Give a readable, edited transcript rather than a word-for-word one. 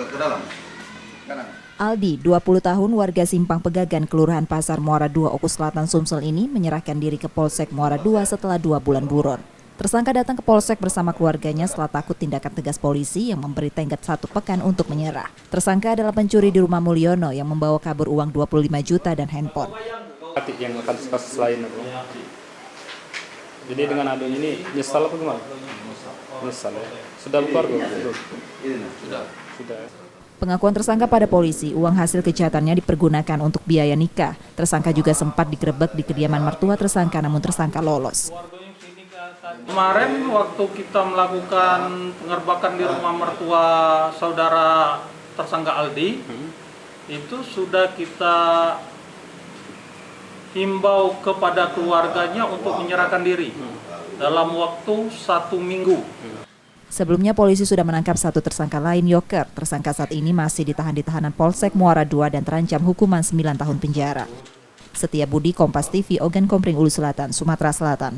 ke dalam. Kanan. Aldi, 20 tahun, warga Simpang Pegagan, Kelurahan Pasar Muara II, Oku Selatan, Sumsel ini menyerahkan diri ke Polsek Muara II setelah 2 bulan buron. Tersangka datang ke Polsek bersama keluarganya setelah takut tindakan tegas polisi yang memberi tenggat 1 pekan untuk menyerah. Tersangka adalah pencuri di rumah Mulyono yang membawa kabur uang 25 juta dan handphone. Yang akan kasus lain aku. Jadi dengan adanya ini nyesal apa gimana? Nyesal ya. Sudah keluarga? Sudah. Pengakuan tersangka pada polisi, uang hasil kejahatannya dipergunakan untuk biaya nikah. Tersangka juga sempat digerebek di kediaman mertua tersangka, namun tersangka lolos. Kemarin waktu kita melakukan pengerbakan di rumah mertua saudara tersangka Aldi, itu sudah kita himbau kepada keluarganya untuk menyerahkan diri dalam waktu 1 minggu. Sebelumnya polisi sudah menangkap 1 tersangka lain, Yoker. Tersangka saat ini masih ditahan di tahanan Polsek Muara II dan terancam hukuman 9 tahun penjara. Setia Budi, Kompas TV, Ogan Kompring, Ulu Selatan, Sumatera Selatan.